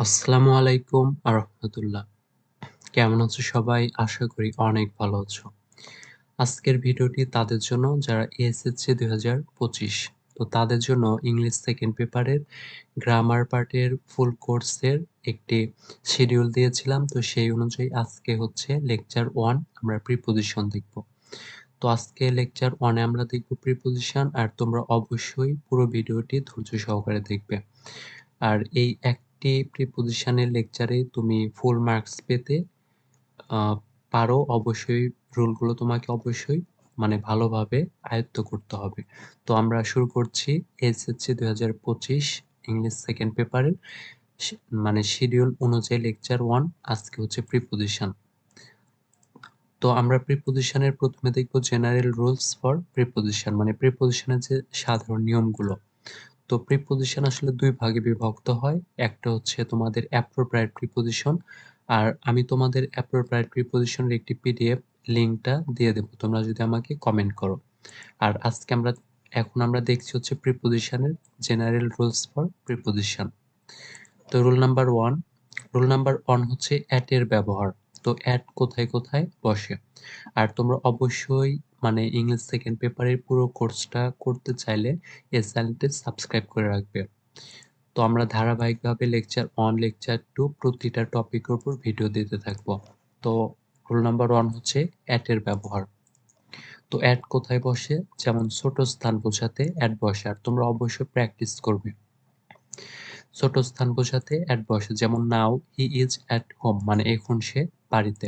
আসসালামু আলাইকুম আরহামতুল্লাহ। কেমন আছো সবাই? আশা করি অনেক ভালো আছো। আজকের ভিডিওটি তাদের জন্য যারা এসএসসি ২০২৫ তো তাদের জন্য ইংলিশ সেকেন্ড পেপারের গ্রামার পার্টের ফুল কোর্সের একটি শিডিউল দিয়েছিলাম। তো সেই অনুযায়ী আজকে হচ্ছে লেকচার 1 আমরা প্রিপোজিশন দেখব। তো আজকে লেকচার 1 এ আমরা দেখব প্রিপোজিশন আর তোমরা অবশ্যই পুরো ভিডিওটি ধৈর্য সহকারে দেখবে। আর এই একটি প্রিপোজিশনের লেকচারে তুমি ফুল মার্কস পেতে আ পারো। অবশ্যই রুলগুলো তোমাকে অবশ্যই ভালোভাবে আয়ত্ত করতে হবে। তো আমরা শুরু করছি এসএসসি ২০২৫ ইংলিশ সেকেন্ড পেপারের শি শিডিউল অনুযায়ী লেকচার 1 আজকে হচ্ছে প্রিপোজিশন। তো আমরা প্রিপোজিশনের ১ম এ দেখব জেনারেল রুলস ফর প্রিপোজিশন প্রিপোজিশনের যে সাধারণ নিয়মগুলো। তো প্রিপোজিশন আসলে ২ ভাগে বিভক্ত হয়। একটা হচ্ছে তোমাদের অ্যাপ্রোপ্রিয়েট প্রিপোজিশন আর আমি তোমাদের অ্যাপ্রোপ্রিয়েট প্রিপোজিশন এর একটি পিডিএফ লিংকটা দিয়ে দেব। তোমরা যদি আমাকে কমেন্ট করো। আর এখন আমরা দেখছি হচ্ছে প্রিপোজিশনের জেনারেল রুলস ফর প্রিপোজিশন। তো রুল নাম্বার 1 হচ্ছে এট এর ব্যবহার। তো এট কোথায়, কোথায় বসে? আর তোমরা অবশ্যই ইংলিশ সেকেন্ড পেপারের পুরো কোর্সটা করতে চাইলে এই চ্যানেলটি সাবস্ক্রাইব করে রাখবে। তো আমরা ধারাবাহিকভাবে লেকচার 1, লেকচার 2 প্রতিটা টপিকের উপর ভিডিও দিতে থাকবো। তো রুল নাম্বার 1 হচ্ছে এট এর ব্যবহার। তো এট কোথায় বসে? যেমন ছোট স্থান বোঝাতে এট বসে। আর তোমরা অবশ্যই প্র্যাকটিস করবে। ছোট স্থান বোঝাতে এট বসে। যেমন নাও হি ইজ এট হোম এখন সে বাড়িতে।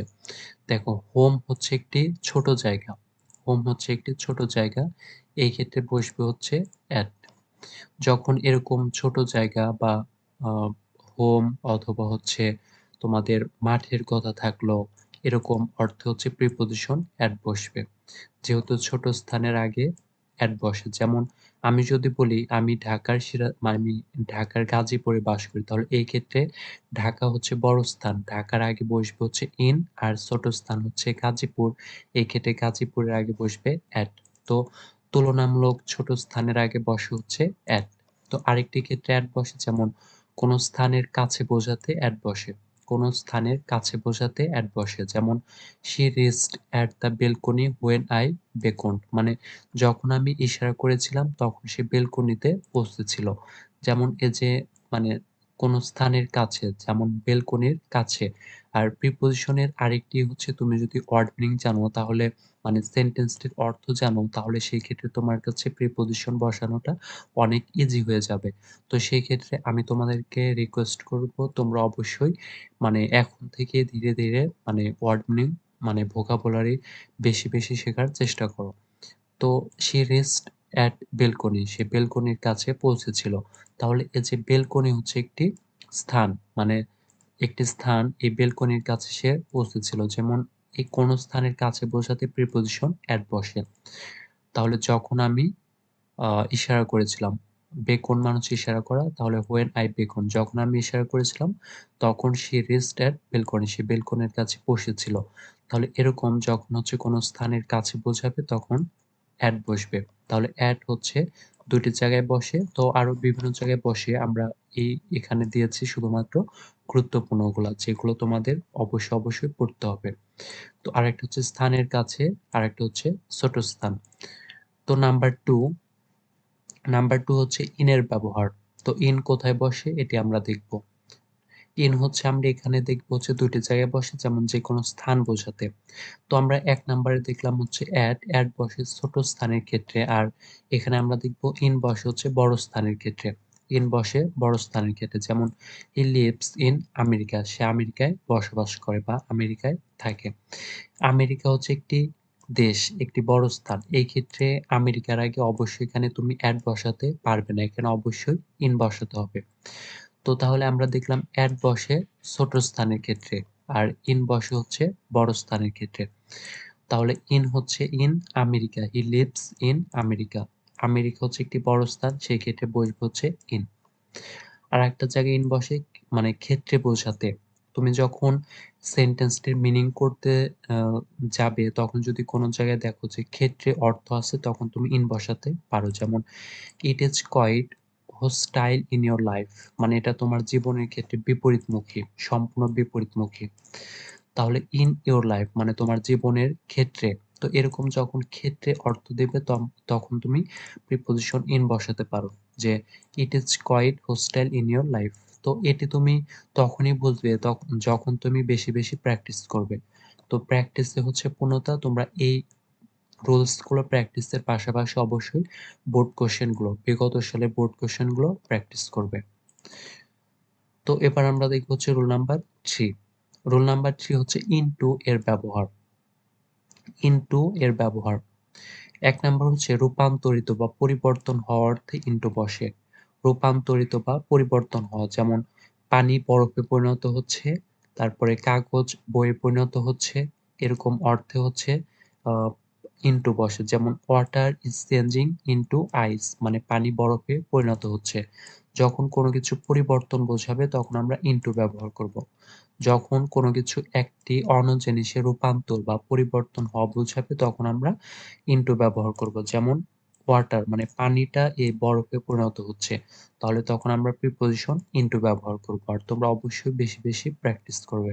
দেখো হোম হচ্ছে একটি ছোট জায়গা। হোম হচ্ছে একটি ছোট জায়গা। এই ক্ষেত্রে বসবে হচ্ছে এট। যখন এরকম ছোট জায়গা বা আ হোম অথবা হচ্ছে তোমাদের মাঠের কথা থাকলো, এরকম অর্থে হচ্ছে প্রিপোজিশন এট বসবে। যেহেতু ছোট স্থানের আগে এট বসে। যেমন আমি যদি বলি আমি ঢাকার গাজীপুরে বাস করি, তাহলে এই ক্ষেত্রে ঢাকা হচ্ছে বড় স্থান। ঢাকার আগে বসবে হচ্ছে ইন আর ছোট স্থান হচ্ছে গাজীপুর। এই ক্ষেত্রে গাজীপুরের আগে বসবে এট। তো তুলনামূলক ছোট স্থানের আগে বসে হচ্ছে এট। তো আরেকটি ক্ষেত্রে এট বসে, যেমন কোন স্থানের কাছে বোঝাতে এট বসে। কোন স্থানের কাছে বোঝাতে এট বসে। যেমন she reached at the balcony when I beckoned যখন আমি ইশারা করেছিলাম তখন সে বেলকনিতে পৌঁছেছিল। যেমন এই যে মানে কোন স্থানের কাছে, যেমন বেলকনির কাছে। আর প্রিপোজিশন এর আরেকটি হচ্ছে, তুমি যদি ওয়ার্ড মিনিং জানো তাহলে সেন্টেন্সটির অর্থ জানো, তাহলে সেই ক্ষেত্রে তোমার কাছে প্রিপোজিশন বসানোটা অনেক ইজি হয়ে যাবে। তো সেই ক্ষেত্রে আমি তোমাদেরকে রিকোয়েস্ট করব, তোমরা অবশ্যই এখন থেকে ধীরে, ধীরে ওয়ার্ড মিনিং ভোকাবুলারি বেশি, বেশি শেখার চেষ্টা করো। তো she reached at balcony, সে বেলকনির কাছে পৌঁছেছিল। তাহলে এই যে বেলকনি হচ্ছে একটি স্থান, মানে একটি স্থান, এই বেলকনির কাছে সে পৌঁছেছিল। যেমন এই কোন স্থানের কাছে বোঝাতে প্রিপোজিশন at বসে। তাহলে যখন আমি ইশারা করেছিলাম। বেকন হচ্ছে ইশারা করা। তাহলে when I beckon, যখন আমি ইশারা করেছিলাম তখন she reached at balcony, সে বেলকনির কাছে বসেছিল। তাহলে এরকম যখন হচ্ছে কোন স্থানের কাছে বোঝাবে তখন at বসবে। তাহলে at হচ্ছে ২ টি জায়গায় বসে। তো আরো বিভিন্ন জায়গায় বসে, আমরা এখানে দিয়েছি শুধুমাত্র গুরুত্বপূর্ণগুলা, যেগুলো তোমাদের অবশ্যই, অবশ্যই পড়তে হবে। তো আরেকটা হচ্ছে স্থানের কাছে, আরেকটা হচ্ছে ছোট স্থান। তো নাম্বার 2 হচ্ছে ইন এর ব্যবহার। তো ইন কোথায় বসে এটি আমরা দেখব। ইন হচ্ছে আমরা এখানে দেখব হচ্ছে ২ টি জায়গায় বসে, যেমন যেকোনো স্থান বোঝাতে। তো আমরা ১ নাম্বারে দেখলাম হচ্ছে এট বসে ছোট স্থানের ক্ষেত্রে। আর এখানে আমরা দেখব ইন বসে হচ্ছে বড় স্থানের ক্ষেত্রে। ইন বসে বড় স্থানের ক্ষেত্রে। যেমন হি লিভস ইন আমেরিকা, সে আমেরিকায় বসবাস করে বা আমেরিকায় থাকে। আমেরিকা হচ্ছে একটি দেশ, একটি বড় স্থান। এই ক্ষেত্রে আমেরিকার আগে অবশ্যই এখানে তুমি এট বসাতে পারবে না। এখানে অবশ্যই ইন বসাতে হবে। তো তাহলে আমরা দেখলাম এট বসে ছোট স্থানের ক্ষেত্রে আর ইন বসে হচ্ছে বড় স্থানের ক্ষেত্রে। তাহলে ইন হচ্ছে in America. He lives in America. America হচ্ছে একটি বড় স্থান, সেই ক্ষেত্রে বসবে হচ্ছে ইন। আরেকটা জায়গায় ইন বসে ক্ষেত্রে বোঝাতে। তুমি যখন সেন্টেন্সটির মিনিং করতে আ যাবে, তখন যদি কোন জায়গায় দেখো যে ক্ষেত্রে অর্থ আছে, তখন তুমি ইন বসাতে পারো। যেমন it is quite hostile in your life, মানে এটা তোমার জীবনের ক্ষেত্রে বিপরীতমুখী, সম্পূর্ণ বিপরীতমুখী। তাহলে ইন ইওর লাইফ মানে তোমার জীবনের ক্ষেত্রে। তো এরকম যখন ক্ষেত্রে অর্থ দেবে তখন তুমি প্রিপোজিশন ইন বসাতে পারো, যে it is quite hostile in your life. তো এটি তুমি তখনই বুঝবে যখন তুমি বেশি বেশি প্র্যাকটিস করবে। তো প্র্যাকটিসে হচ্ছে পূর্ণতা। তোমরা এই রুলসগুলো প্র্যাকটিসের পাশাপাশি অবশ্যই বোর্ড কোয়েশ্চেনগুলো, বিগত সালের বোর্ড কোয়েশ্চেনগুলো প্র্যাকটিস করবে। তো এবার আমরা দেখব হচ্ছে রুল নাম্বার 3। রুল নাম্বার 3 হচ্ছে ইনটু এর ব্যবহার। ইনটু এর ব্যবহার ১ নাম্বার হচ্ছে রূপান্তরিত বা পরিবর্তন হওয়া অর্থে ইনটু বসে। রূপান্তরিত বা পরিবর্তন হওয়া, যেমন পানি বরফে পরিণত হচ্ছে, তারপরে কাগজ বইয়ে পরিণত হচ্ছে, এরকম অর্থে হচ্ছে আ ইনটু বসে। যেমন ওয়াটার ইজ চেঞ্জিং ইনটু আইস, মানে পানি বরফে পরিণত হচ্ছে। যখন কোনো কিছু পরিবর্তন বোঝাবে তখন আমরা ইনটু ব্যবহার করব। যখন কোনো কিছু একটি অন্য জিনিসে রূপান্তর বা পরিবর্তন হওয়া বোঝাবে তখন আমরা ইনটু ব্যবহার করব। যেমন ওয়াটার মানে পানিটা বরফে পরিণত হচ্ছে। তাহলে তখন আমরা প্রিপোজিশন ইনটু ব্যবহার করব। আর তোমরা অবশ্যই বেশি বেশি প্র্যাকটিস করবে।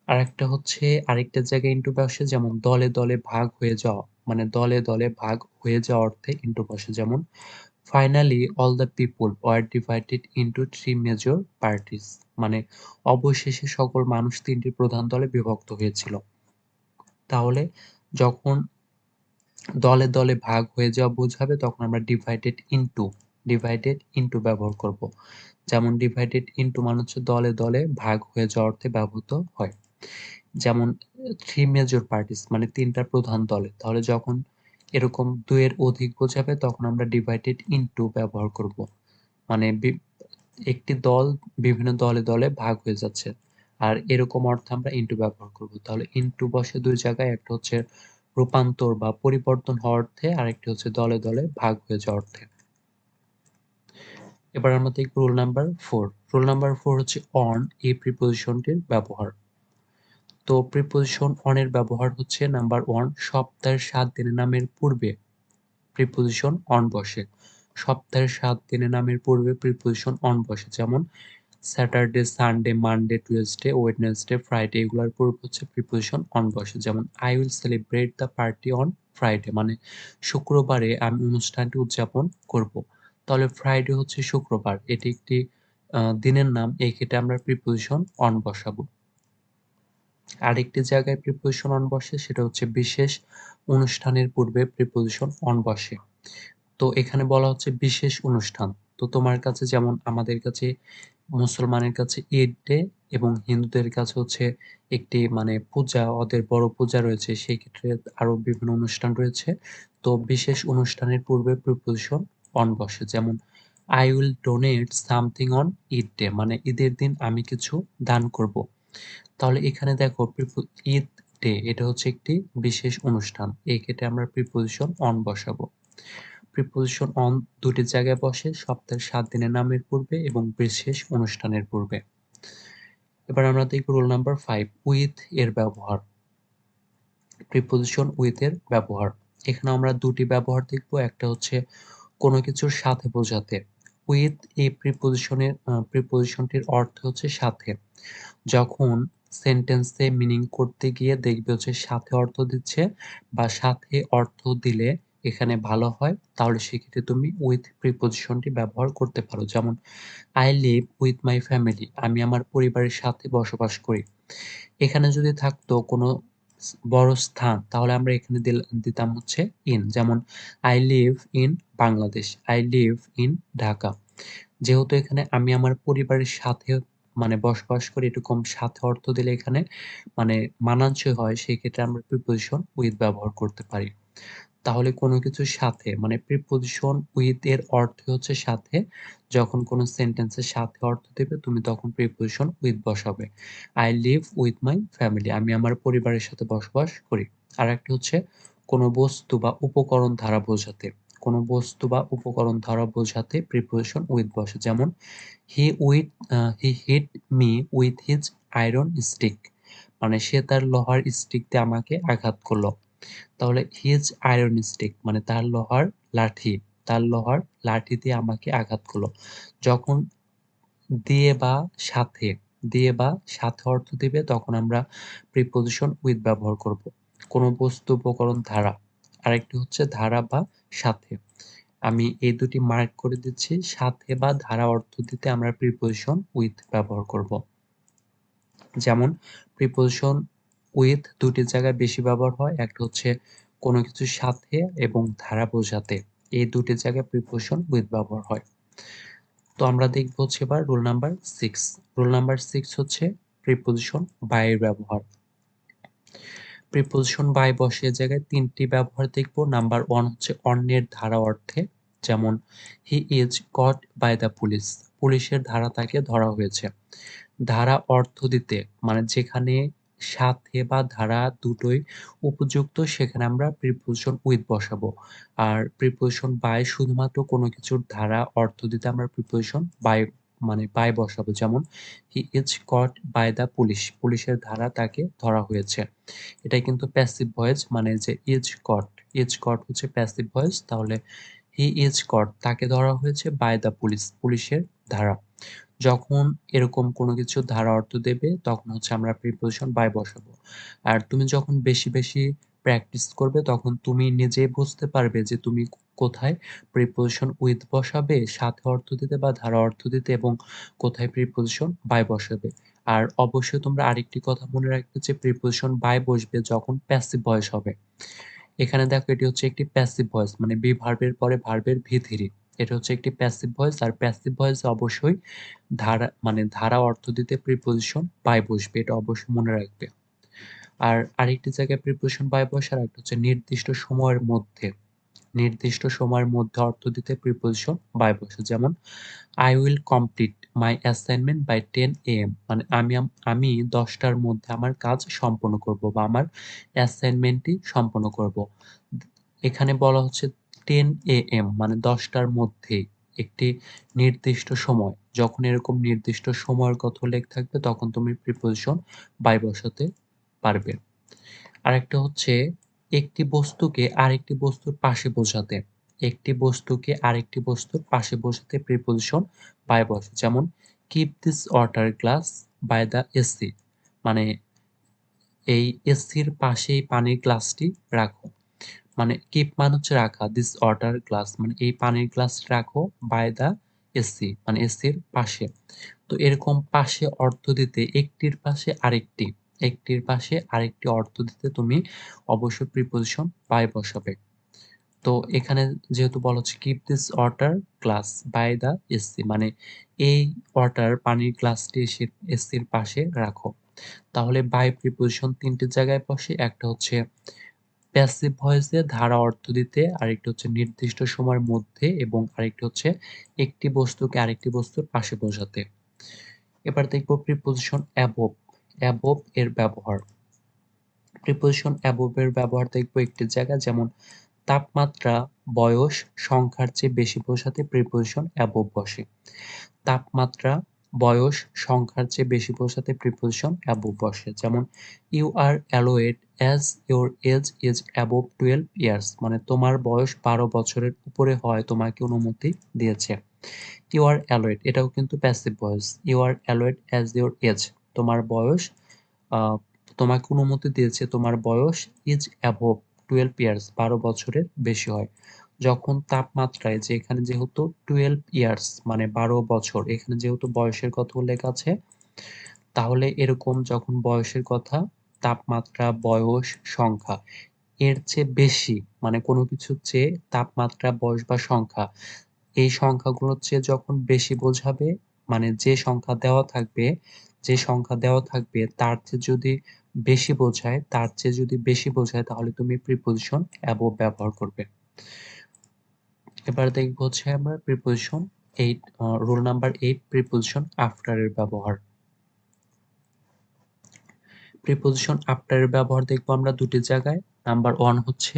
আরেকটা হচ্ছে আরেকটা জায়গায় ইনটু বসে, যেমন দলে দলে ভাগ হয়ে যাওয়া, মানে দলে দলে ভাগ হয়ে যাওয়া অর্থে ইনটু বসে। যেমন finally all the people were divided into 3 major parties, মানে অবশেষে সকল মানুষ ৩টি প্রধান দলে বিভক্ত হয়েছিল। তাহলে যখন দলে দলে ভাগ হয়ে যাওয়া বোঝাবে তখন আমরা ডিভাইডেড ইনটু ব্যবহার করব। যেমন ডিভাইডেড ইনটু মানে হচ্ছে দলে দলে ভাগ হয়ে যাওয়া অর্থে ব্যবহৃত হয়। যেমন 3 মেজর পার্টিস মানে ৩টা প্রধান দলে। তাহলে যখন এরকম ২ এর অধিক বোঝাবে তখন আমরা ডিভাইডেড ইনটু ব্যবহার করব। মানে একটি দল বিভিন্ন দলে দলে ভাগ হয়ে যাচ্ছে। আর এরকম অর্থে আমরা ইনটু ব্যবহার করব। তাহলে ইনটু বসে ২ জায়গায়, একটা হচ্ছে রূপান্তর বা পরিবর্তন হওয়ার অর্থে, আরেকটি হচ্ছে দলে দলে ভাগ হয়ে যাওয়ার অর্থে। এবার আমরা দেখব রুল নাম্বার 4। রুল নাম্বার 4 হচ্ছে অন এই প্রিপোজিশনটির ব্যবহার। তো প্রিপোজিশন অন এর ব্যবহার হচ্ছে নাম্বার 1 সপ্তাহের ৭ দিনের নামের পূর্বে প্রিপোজিশন অন বসে। সপ্তাহের ৭ দিনের নামের পূর্বে প্রিপোজিশন অন বসে। যেমন Saturday, Sunday, Monday, Tuesday, Wednesday, Friday এগুলার পূর্বে হচ্ছে প্রিপোজিশন অন বসে। যেমন I will celebrate the party on Friday, মানে শুক্রবারে আমি অনুষ্ঠানটি উদযাপন করব। তাহলে ফ্রাইডে হচ্ছে শুক্রবার, এটি একটি দিনের নাম, এই ক্ষেত্রে আমরা প্রিপোজিশন অন বসাবো। আরেকটি জায়গায় প্রিপোজিশন অন বসে, সেটা হচ্ছে বিশেষ অনুষ্ঠানের পূর্বে প্রিপোজিশন অন বসে। তো এখানে বলা হচ্ছে বিশেষ অনুষ্ঠান। তো তোমার কাছে যেমন আমাদের কাছে মুসলমানের কাছে ঈদ ডে এবং হিন্দুদের কাছে হচ্ছে একটি মানে পূজা, ওদের বড় পূজা রয়েছে। সেই ক্ষেত্রে আরো বিভিন্ন অনুষ্ঠান রয়েছে। তো বিশেষ অনুষ্ঠানের পূর্বে প্রিপোজিশন অন বসে। যেমন I will donate something on Eid day, মানে ঈদের দিন আমি কিছু দান করব। তাহলে এখানে দেখো ঈদ ডে এটা হচ্ছে একটি বিশেষ অনুষ্ঠান। এই ক্ষেত্রে আমরা প্রিপোজিশন অন বসাবো। প্রিপোজিশন অন দুটি জায়গায় বসে, সপ্তাহের ৭ দিনের নামের পূর্বে এবং বিশেষ অনুষ্ঠানের পূর্বে। এবার আমরা দেখব রুল নাম্বার 5 উইথ এর ব্যবহার। প্রিপোজিশন উইথ এর ব্যবহার। এখানে আমরা দুটি ব্যবহার দেখব। একটা হচ্ছে কোনো কিছুর সাথে বোঝাতে। উইথ এই প্রিপোজিশনটির অর্থ হচ্ছে সাথে। যখন সেন্টেন্সে মিনিং করতে গিয়ে দেখবে হচ্ছে সাথে অর্থ দিচ্ছে বা সাথে অর্থ দিলে এখানে ভালো হয়, তাহলে সেক্ষেত্রে তুমি উইথ প্রিপোজিশনটি ব্যবহার করতে পারো। যেমন I live with my family, আমি আমার পরিবারের সাথে বসবাস করি। এখানে যদি থাকতো কোনো বড় স্থান তাহলে আমরা এখানে দিতাম হচ্ছে ইন। যেমন I live in Bangladesh, I live in Dhaka. যেহেতু এখানে আমি আমার পরিবারের সাথে মানে বসবাস করি, এরকম সাথে অর্থ দিলে এখানে মানে মানানসই হয়, সেক্ষেত্রে আমরা প্রিপোজিশন উইথ ব্যবহার করতে পারি। তাহলে কোনো কিছুর সাথে মানে প্রিপোজিশন উইথ এর অর্থ হচ্ছে সাথে। যখন কোনো সেন্টেন্সের সাথে অর্থ দেবে তুমি তখন প্রিপোজিশন উইথ বসাবে। I live with my family, আমি আমার পরিবারের সাথে বসবাস করি। আরেকটা হচ্ছে কোনো বস্তু বা উপকরণ দ্বারা বোঝাতে। কোনো বস্তু বা উপকরণ দ্বারা বোঝাতে প্রিপোজিশন উইথ বসে। যেমন he hit me with his iron stick, মানে সে তার লোহার স্টিক দিয়ে আমাকে আঘাত করলো। তাহলে হিজ আয়রন স্টিক মানে তার লোহার লাঠি। তার লোহার লাঠি দিয়ে আমাকে আঘাত করলো। যখন দিয়ে বা সাথে, দিয়ে বা সাথে অর্থ দিবে তখন আমরা প্রিপোজিশন উইথ ব্যবহার করব। কোনো বস্তু, উপকরণ, ধারা। আরেকটি হচ্ছে ধারা বা সাথে। আমি এই দুটি মার্ক করে দিচ্ছি। সাথে বা ধারা অর্থ দিতে আমরা প্রিপোজিশন উইথ ব্যবহার করব। যেমন প্রিপোজিশন উইথ দুটি জায়গায় বেশি ব্যবহার হয়। একটা হচ্ছে কোনো কিছুর সাথে এবং ধারা বোঝাতে। এই দুটি জায়গায় প্রিপোজিশন উইথ ব্যবহার হয়। তো আমরা দেখব হচ্ছে এবার রুল নাম্বার 6। রুল নাম্বার 6 হচ্ছে প্রিপোজিশন বাই এর ব্যবহার। প্রিপোজিশন বাই বসে জায়গায় ৩টি ব্যবহার দেখব। নাম্বার 1 হচ্ছে অন্যের ধারা অর্থে। যেমন he is caught by the police. পুলিশের ধারা তাকে ধরা হয়েছে। ধারা অর্থ দিতে মানে যেখানে সাথে বা ধারা দুটোই উপযুক্ত সেখানে আমরা প্রিপোজিশন উইথ বসাবো। আর প্রিপোজিশন বাই শুধুমাত্র কোনো কিছুর ধারা অর্থ দিতে আমরা প্রিপোজিশন বাই মানে বাই বসাবো। যেমন he is caught by the police. পুলিশের ধারা তাকে ধরা হয়েছে। এটাই কিন্তু প্যাসিভ ভয়েস মানে যে ইজ কট হচ্ছে প্যাসিভ ভয়েস। তাহলে হি ইজ কট তাকে ধরা হয়েছে বাই দ্য পুলিশ পুলিশের ধারা। যখন এরকম কোনো কিছুর ধারা অর্থ দেবে তখন হচ্ছে আমরা প্রিপোজিশন বাই বসাবো। আর তুমি যখন বেশি, বেশি প্র্যাকটিস করবে তখন তুমি নিজেই বুঝতে পারবে যে তুমি কোথায় প্রিপোজিশন উইথ বসাবে, সাথে অর্থ দিতে বা ধারা অর্থ দিতে এবং কোথায় প্রিপোজিশন বাই বসাবে। আর অবশ্যই তোমরা আরেকটি কথা মনে রাখবে যে প্রিপোজিশন বাই বসবে যখন প্যাসিভ ভয়েস হবে। এখানে দেখো এটি হচ্ছে একটি প্যাসিভ ভয়েস মানে বি ভার্বের পরে ভার্বের ভি থ্রি। এটা হচ্ছে একটি প্যাসিভ ভয়েস আর প্যাসিভ ভয়েসে অবশ্যই ধারা অর্থ দিতে প্রিপোজিশন বাই বসবে। এটা অবশ্যই মনে রাখবে। আর আরেকটি জায়গায় প্রিপোজিশন বাই বসে আর একটা হচ্ছে নির্দিষ্ট সময়ের মধ্যে। নির্দিষ্ট সময়ের মধ্যে অর্থ দিতে প্রিপোজিশন বাই বসে। যেমন I will complete my assignment by 10 AM মানে আমি ১০ টার মধ্যে আমার কাজ সম্পন্ন করব বা আমার অ্যাসাইনমেন্টটি সম্পন্ন করব। এখানে বলা হচ্ছে 10 AM মানে ১০ টার মধ্যেই একটি নির্দিষ্ট সময়। যখন এরকম নির্দিষ্ট সময়ের কথা উল্লেখ থাকবে তখন তুমি প্রিপোজিশন বাই বসাতে পারবে। আরেকটা হচ্ছে একটি বস্তুকে আরেকটি বস্তুর পাশে বোঝাতে। একটি বস্তুকে আরেকটি বস্তুর পাশে বোঝাতে প্রিপোজিশন বাই বসে। যেমন keep this water glass by the AC মানে এই এসির পাশে এই পানির গ্লাসটি রাখো। মানে কিপ মানে হচ্ছে রাখা, দিস ওয়াটার গ্লাস মানে এই পানির গ্লাস রাখো বাই দ্য এসি মানে এসির পাশে। তো এরকম পাশে অর্থ দিতে একটির পাশে আরেকটি, একটির পাশে আরেকটি অর্থ দিতে তুমি অবশ্যই প্রিপোজিশন বাই বসাবে। তো এখানে যেহেতু বলা হচ্ছে keep this water glass by the AC মানে এই ওয়াটার পানির গ্লাসটি এসির পাশে রাখো। তাহলে বাই প্রিপোজিশন ৩ টে জায়গায় বসে। একটা হচ্ছে প্যাসিভ ভয়েসে ধারা অর্থ দিতে, আরেকটি হচ্ছে নির্দিষ্ট সময়ের মধ্যে এবং আরেকটি হচ্ছে একটি বস্তুকে আরেকটি বস্তুর পাশে বোঝাতে। এবার দেখব প্রিপোজিশন অ্যাবভ। অ্যাবভ এর ব্যবহার। প্রিপোজিশন অ্যাবভ এর ব্যবহার দেখব একটি জায়গায় যেমন তাপমাত্রা, বয়স, সংখ্যার চেয়ে বেশি বোঝাতে প্রিপোজিশন অ্যাবভ বসে। তাপমাত্রা, বয়স, সংখ্যার চেয়ে বেশি বোঝাতে প্রিপোজিশন অ্যাবভ বসে। যেমন you are allowed as your age is above 12 years মানে তোমার বয়স ১২ বছরের উপরে হওয়ায় তোমাকে অনুমতি দিয়েছে। ইউ আর অ্যালোয়েড এটাও কিন্তু passive voice. You are allowed as your age তোমার বয়স আ তোমাকে অনুমতি দিয়েছে তোমার বয়স ইজ অ্যাবভ 12 ইয়ার্স ১২ বছরের বেশি হয়। যখন তাপমাত্রায় যে এখানে যেহেতু 12 ইয়ার্স মানে ১২ বছর এখানে যেহেতু বয়সের কথা উল্লেখ আছে, তাহলে এরকম যখন বয়সের কথা, তাপমাত্রা, বয়স, সংখ্যা এর চেয়ে বেশি মানে কোনো কিছুর চেয়ে তাপমাত্রা, বয়স বা সংখ্যা এই সংখ্যাগুলোর চেয়ে যখন বেশি বোঝাবে মানে যে সংখ্যা দেওয়া থাকবে তার চেয়ে যদি বেশি বোঝায় তাহলে তুমি প্রিপোজিশন অ্যাবভ ব্যবহার করবে। এবার দেখব হচ্ছে আমরা preposition 8 rule number 8 preposition after এর ব্যবহার। প্রিপোজিশন আফটার এর ব্যবহার দেখব আমরা দুটি জায়গায়। নাম্বার 1 হচ্ছে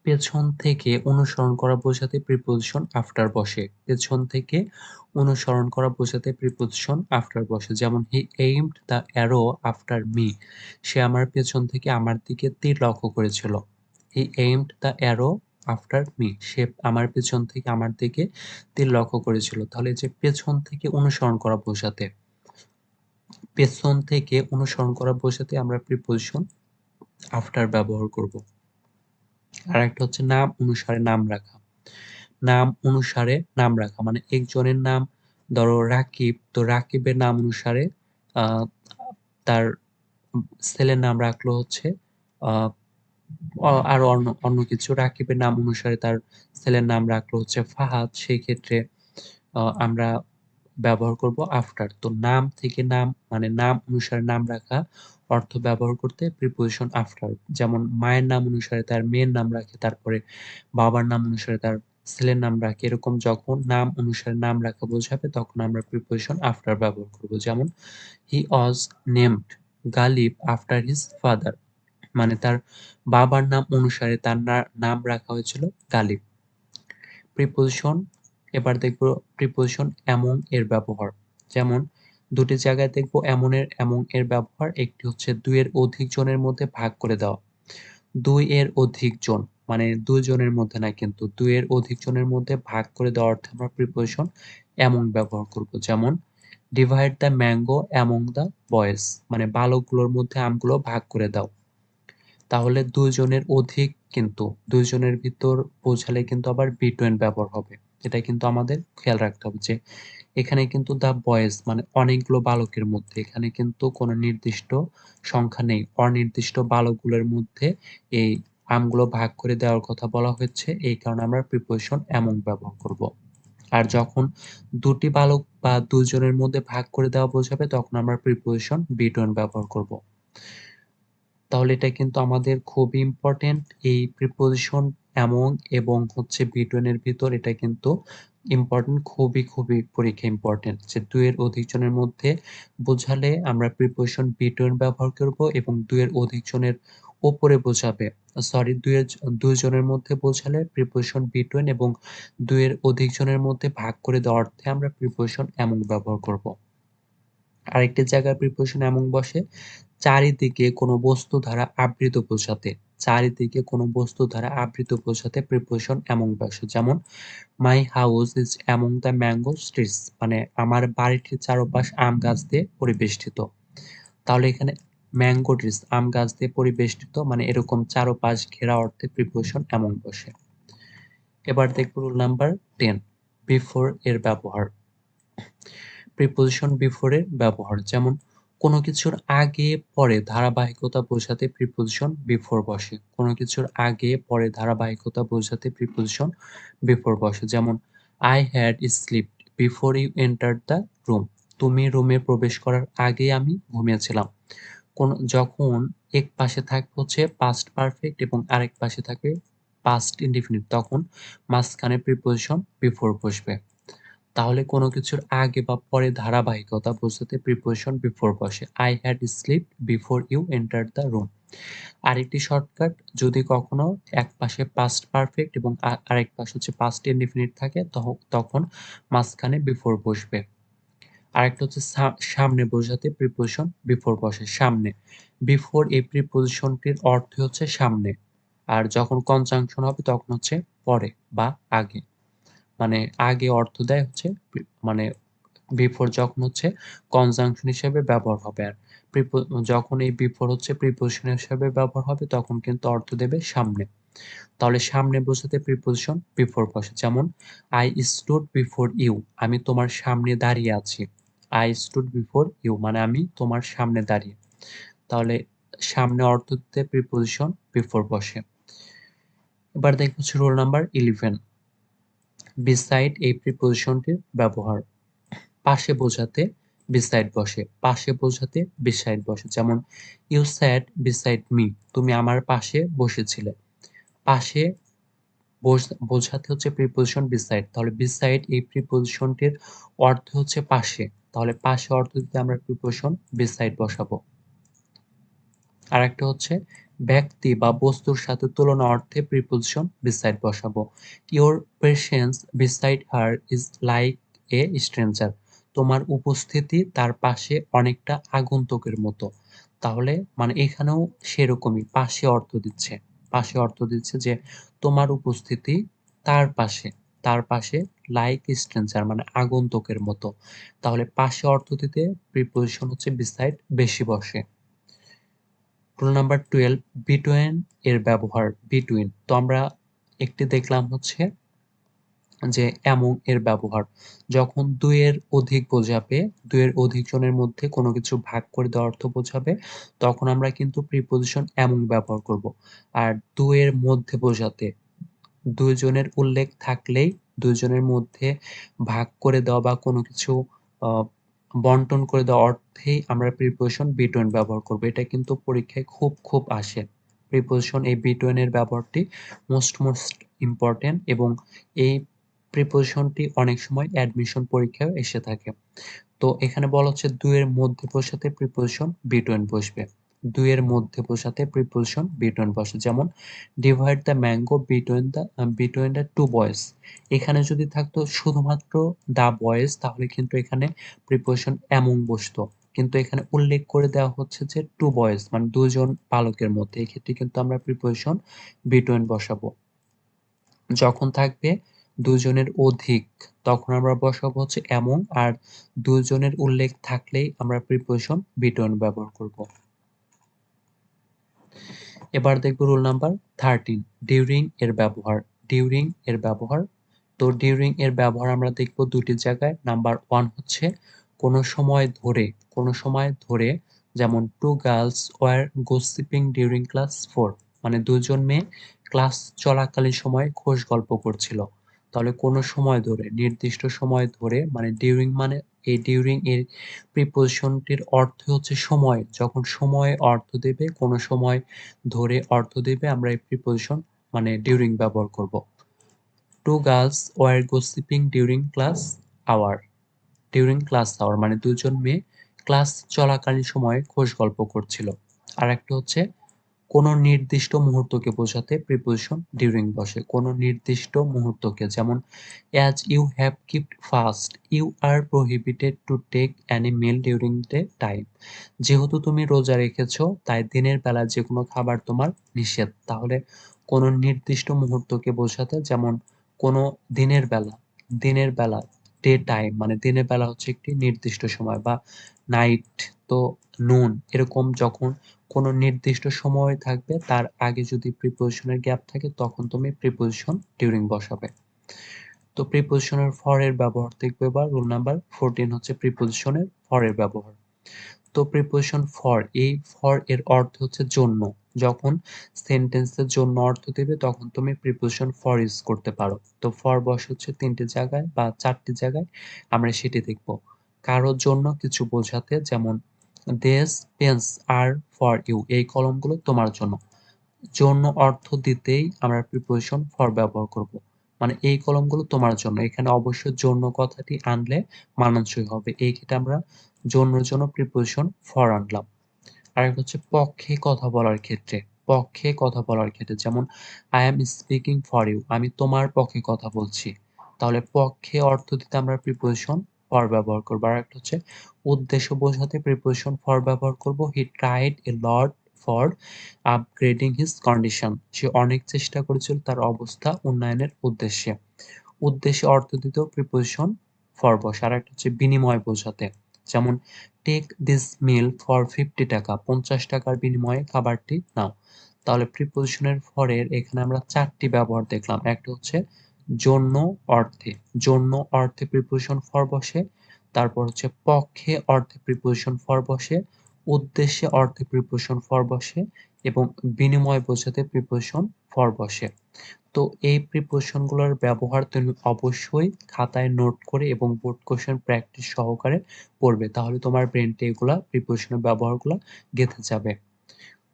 পেছন থেকে অনুসরণ করা বোঝাতে প্রিপোজিশন আফটার বসে। পেছন থেকে অনুসরণ করা বোঝাতে প্রিপোজিশন আফটার বসে। যেমন he aimed the arrow after me সে আমার পেছন থেকে আমার দিকে তীর লক্ষ্য করেছিল। He aimed the arrow after me, সে আমার পেছন থেকে আমার দিকে তীর লক্ষ্য করেছিল। তাহলে যে পেছন থেকে অনুসরণ করা বোঝাতে, পেছন থেকে অনুসরণ করা বোঝাতে আমরা প্রিপোজিশন আফটার ব্যবহার করব। আরেকটা হচ্ছে নাম অনুসারে নাম রাখা। নাম অনুসারে নাম রাখা মানে একজনের নাম ধরো রাকিব, তো রাকিবের নাম অনুসারে আহ, তার ছেলের নাম রাখলো হচ্ছে আহ, আরো অন্য অন্য কিছু। রাকিবের নাম অনুসারে তার ছেলের নাম রাখলো হচ্ছে ফাহাদ, সেই ক্ষেত্রে আমরা ব্যবহার করব আফটার। তো নাম থেকে নাম মানে নাম অনুসারে নাম রাখা অর্থ ব্যবহার করতে প্রিপোজিশন আফটার। যেমন মায়ের নাম অনুসারে তার মেয়ের নাম রাখে, তারপরে বাবার নাম অনুসারে তার ছেলের নাম রাখে। এরকম যখন নাম অনুসারে নাম রাখা বোঝাবে তখন আমরা প্রিপোজিশন আফটার ব্যবহার করব। যেমন he was named Ghalib after his father, মানে তার বাবার নাম অনুসারে তার নাম রাখা হয়েছিল গালিব। প্রিপোজিশন, এবার দেখব প্রিপোজিশন এমং এর ব্যবহার। যেমন দুটি জায়গায় দেখব এমং এর ব্যবহার। একটি হচ্ছে দুইয়ের অধিক জনের মধ্যে ভাগ করে দেওয়া। দুই এর অধিক জন মানে দুই জনের মধ্যে না, কিন্তু দুইয়ের অধিক জনের মধ্যে ভাগ করে দেওয়ার অর্থে আমরা প্রিপোজিশন এমং ব্যবহার করব। যেমন divide the mango among the boys, মানে বালকগুলোর মধ্যে আমগুলো ভাগ করে দাও। তাহলে দুইজনের অধিক, কিন্তু দুইজনের ভিতর বোঝালে কিন্তু আবার বিটুইন ব্যবহার হবে। এটা কিন্তু আমাদের খেয়াল রাখতে হবে যে এখানে কিন্তু দ্য বয়েজ মানে অনেকগুলো বালকের মধ্যে, এখানে কিন্তু কোনো নির্দিষ্ট সংখ্যা নেই, অনির্দিষ্ট বালকগুলোর মধ্যে এই আমগুলো ভাগ করে দেওয়ার কথা বলা হয়েছে। এই কারণে আমরা প্রিপোজিশন এমন ব্যবহার করব। আর যখন দুটি বালক বা দুজনের মধ্যে ভাগ করে দেওয়া বোঝাবে তখন আমরা প্রিপোজিশন বিটুইন ব্যবহার করব। তাহলে এটা কিন্তু আমাদের খুবই ইম্পর্টেন্ট, এই প্রিপোজিশন এমং এবং হচ্ছে বিটুইন এর ভিতর এটা কিন্তু ইম্পর্টেন্ট, খুবই খুবই পরীক্ষা ইম্পর্টেন্ট। যে দুইয়ের অধিক জনের মধ্যে বোঝালে আমরা প্রিপোজিশন বিটুইন ব্যবহার করব, এবং দুইয়ের অধিক জনের উপরে বোঝাবে, সরি দুই জনের মধ্যে বোঝালে প্রিপোজিশন বিটুইন, এবং দুইয়ের অধিক জনের মধ্যে ভাগ করে দেওয়ার অর্থে আমরা প্রিপোজিশন এমং ব্যবহার করব। আরেকটি জায়গায় প্রিপোজিশন এমন বসে চারিদিকে কোনো বস্তু দ্বারা আবৃত বোঝাতে। চারিদিকে কোনো বস্তু দ্বারা আবৃত বোঝাতে প্রিপোজিশন এমন বসে। যেমন my house is among the mango trees, মানে আমার বাড়িটির চারপাশ আম গাছ দিয়ে পরিবেষ্টিত। তাহলে এখানে ম্যাঙ্গো ট্রিজ আম গাছ দিয়ে পরিবেষ্টিত মানে এরকম চারপাশ ঘেরা অর্থে প্রিপোজিশন এমন বসে। এবার দেখব রুল নাম্বার 10, বিফোর এর ব্যবহার। প্রিপোজিশন বিফোর এর ব্যবহার। যেমন কোনো কিছুর আগে পরে ধারাবাহিকতা বোঝাতে প্রিপোজিশন বিফোর বসে। কোনো কিছুর আগে পরে ধারাবাহিকতা বোঝাতে প্রিপোজিশন বিফোর বসে। যেমন I had slipped before you entered the room, তুমি রুমে প্রবেশ করার আগেই আমি ঘুমিয়েছিলাম। যখন এক পাশে থাকবে হচ্ছে পাস্ট পারফেক্ট এবং আরেক পাশে থাকবে পাস্ট ইনডিফিনিট, তখন মাঝখানে প্রিপোজিশন বিফোর বসবে। তাহলে কোনো কিছুর আগে বা পরে ধারাবাহিকতা বোঝাতে প্রিপোজিশন বিফোর বসে। I had slipped before you entered the room. আরেকটি শর্টকাট, যদি কখনো এক পাশে পাস্ট পারফেক্ট এবং আরেক পাশে হচ্ছে পাস্ট ইনডিফিনিট থাকে তখন মাঝখানে বিফোর বসবে। আরেকটা হচ্ছে সামনে বোঝাতে প্রিপোজিশন বিফোর বসে। সামনে, বিফোর এই প্রিপোজিশনটির অর্থ হচ্ছে সামনে, আর যখন কনজাংশন হবে তখন হচ্ছে পরে বা আগে। মানে আগে অর্থ দেয় হচ্ছে মানে বিফোর যখন হচ্ছে কনজাংশন হিসেবে ব্যবহার হবে, আর যখন এই বিফোর হচ্ছে প্রিপোজিশন হিসেবে ব্যবহার হবে তখন কিন্তু অর্থ দেবে সামনে। তাহলে সামনে বোঝাতে প্রিপোজিশন বিফোর বসে। যেমন আই স্টুড বিফোর ইউ, আমি তোমার সামনে দাঁড়িয়ে আছি। আই স্টুড বিফোর ইউ মানে আমি তোমার সামনে দাঁড়িয়ে। তাহলে সামনে অর্থ দিতে প্রিপোজিশন বিফোর বসে। এবার দেখব হচ্ছে রোল নাম্বার 11, বিসাইড এই প্রিপোজিশনটির ব্যবহার। পাশে বোঝাতে বিসাইড বসে, পাশে বোঝাতে বিসাইড বসে। যেমন ইউ স্যাট বিসাইড মি, তুমি আমার পাশে বসেছিলে। পাশে বোঝাতে হচ্ছে প্রিপোজিশন বিসাইড, তাহলে বিসাইড এই প্রিপোজিশনটির অর্থ হচ্ছে পাশে, তাহলে পাশে অর্থ দিতে আমরা প্রিপোজিশন বিসাইড বসাবো। আরেকটা হচ্ছে ব্যক্তি বা বস্তুর সাথে তুলনা অর্থে প্রিপোজিশন বিসাইড বসাবো। Your presence beside her is like a stranger, তোমার উপস্থিতি তার পাশে অনেকটা আগন্তুকের মতো। তাহলে মানে এখানেও সেরকমই পাশে অর্থ দিচ্ছে। পাশে অর্থ দিচ্ছে যে তোমার উপস্থিতি তার পাশে, তার পাশে লাইক স্ট্রেঞ্জার মানে আগন্তুকের মতো। তাহলে পাশে অর্থ দিতে প্রিপোজিশন হচ্ছে বিসাইড বেশি বসে। রুল নাম্বার 12 বিটুইন এর ব্যবহার। বিটুইন তো আমরা একটি দেখলাম হচ্ছে যে অ্যামং এর ব্যবহার। যখন ২ এর অধিক বোঝাবে, ২ এর অধিক জনের মধ্যে কোনো কিছু ভাগ করে দেওয়ার অর্থ বোঝাবে, তখন আমরা কিন্তু প্রিপোজিশন অ্যামং ব্যবহার করব। আর ২ এর মধ্যে বোঝাতে ২ জনের উল্লেখ থাকলেই ২ জনের মধ্যে ভাগ করে দেওয়া বা কোনো কিছু আ বন্টন করে দেওয়া অর্থেই আমরা প্রিপোজিশন বিটুইন ব্যবহার করব। এটা কিন্তু পরীক্ষায় খুব আসে। প্রিপোজিশন এই বিটুইন এর ব্যবহারটি মোস্ট ইম্পোর্টেন্ট এবং এই প্রিপোজিশনটি অনেক সময় অ্যাডমিশন পরীক্ষায়ও এসে থাকে। তো এখানে বলা হচ্ছে ২ এর মধ্যে বসাতে প্রিপোজিশন বিটুইন বসবে। ২ এর মধ্যে বসাতে প্রিপোজিশন বিটুইন বসে। যেমন divide the mango between the 2 boys. এখানে যদি থাকতো শুধুমাত্র দ্য বয়েজ তাহলে কিন্তু এখানে প্রিপোজিশন অ্যামং বসতো। কিন্তু এখানে উল্লেখ করে দেওয়া হচ্ছে যে 2 বয়েজ মানে ২ জন বালকের মধ্যে। এক্ষেত্রে কিন্তু আমরা প্রিপোজিশন বিটুইন বসাবো। যখন থাকবে ২ জনের অধিক তখন আমরা বসাবো হচ্ছে অ্যামং আর ২ জনের উল্লেখ থাকলেই আমরা প্রিপোজিশন বিটুইন ব্যবহার করব। এবার দেখব রুল নাম্বার 13 ডিউরিং এর ব্যবহার। ডিউরিং এর ব্যবহার। তো ডিউরিং এর ব্যবহার আমরা দেখব ২ টি জায়গায়। নাম্বার 1 হচ্ছে কোনো সময় ধরে যেমন 2 girls were gossiping during class 4 মানে ২ জন মেয়ে ক্লাস চলাকালীন সময়ে খোশ গল্প করছিল। তাহলে কোনো সময় ধরে, নির্দিষ্ট সময় ধরে মানে ডিউরিং মানে এই ডিউরিং এর প্রিপোজিশনটির অর্থ হচ্ছে সময়। যখন সময়ে অর্থ দেবে, কোনো সময় ধরে অর্থ দেবে আমরা এই প্রিপোজিশন মানে ডিউরিং ব্যবহার করব। 2 girls were gossiping during class hour মানে ২ জন মেয়ে ক্লাস চলাকালীন সময়ে খোশ গল্প করছিল। আরেকটা হচ্ছে কোনো নির্দিষ্ট মুহূর্তকে বোঝাতে প্রিপোজিশন ডিউরিং বসে। কোনো নির্দিষ্ট মুহূর্তকে যেমন as you have kept fast you are prohibited to take any meal during the time। যেহেতু তুমি রোজা রেখেছো তাই দিনের বেলা যেকোনো খাবার তোমার নিষেধ। তাহলে কোনো নির্দিষ্ট মুহূর্তকে বোঝাতে যেমন কোনো দিনের বেলা ডে টাইম মানে দিনের বেলা হচ্ছে একটি নির্দিষ্ট সময় বা নাইট তো নুন এরকম যখন কোনো নির্দিষ্ট সময় থাকবে তার আগে যদি প্রিপোজিশনের গ্যাপ থাকে তখন তুমি প্রিপোজিশন ডিউরিং বসাবে। তো প্রিপোজিশনের ফর এর ব্যবহার দেখবো এবার। রুল নাম্বার 14 হচ্ছে প্রিপোজিশনের ফর এর ব্যবহার। তো প্রিপোজিশন ফর এই ফর এর অর্থ হচ্ছে জন্য। যখন সেন্টেন্সের জন্য অর্থ দেবে তখন তুমি প্রিপোজিশন ফর ইউজ করতে পারো। তো ফর বসে হচ্ছে ৩ টি জায়গায় বা ৪ টি জায়গায় আমরা সেটি দেখব। কারোর জন্য কিছু বোঝাতে যেমন this pens are for you এই কলমগুলো তোমার জন্য। জন্য অর্থ দিতেই আমরা প্রিপোজিশন ফর ব্যবহার করব। মানে এই কলমগুলো তোমার জন্য। এখানে অবশ্যই জন্য কথাটি আনলে মানানসই হবে। এই ক্ষেত্রে আমরা জন্যর জন্য প্রিপোজিশন ফর আনলাম। আরেকটা হচ্ছে পক্ষে কথা বলার ক্ষেত্রে যেমন I am speaking for you আমি তোমার পক্ষে কথা বলছি। তাহলে পক্ষে অর্থ দিতে আমরা প্রিপোজিশন ফর ব্যবহার করব। আরেকটা হচ্ছে উদ্দেশ্য বোঝাতে প্রিপোজিশন ফর ব্যবহার করব। He tried a lot for upgrading his condition সে অনেক চেষ্টা করেছিল তার অবস্থা উন্নয়নের উদ্দেশ্যে। উদ্দেশ্যে অর্থ দিতেও প্রিপোজিশন ফর বসে। আরেকটা হচ্ছে বিনিময় বোঝাতে যেমন টেক দিস মিল ফর 50 টাকা 50 টাকার বিনিময়ে খাবারটি নাও। তাহলে প্রিপোজিশনের ফরের এখানে আমরা ৪ টি ব্যবহার দেখলাম। একটা হচ্ছে জন্য অর্থে, জন্য অর্থে প্রিপোজিশন ফর বসে। তারপর হচ্ছে পক্ষে অর্থে প্রিপোজিশন ফর বসে, উদ্দেশ্যে অর্থে প্রিপোজিশন ফর বসে এবং বিনিময় বোঝাতে প্রিপোজিশন ফর বসে। তো এই প্রিপোজিশন গুলোর ব্যবহার তুমি অবশ্যই খাতায় নোট করে এবং বোর্ড কোয়েশ্চেন প্র্যাকটিস সহকারে পড়বে। তাহলে তোমার ব্রেইনটা এগুলা প্রিপোজিশনের ব্যবহারগুলা গেঁথে যাবে।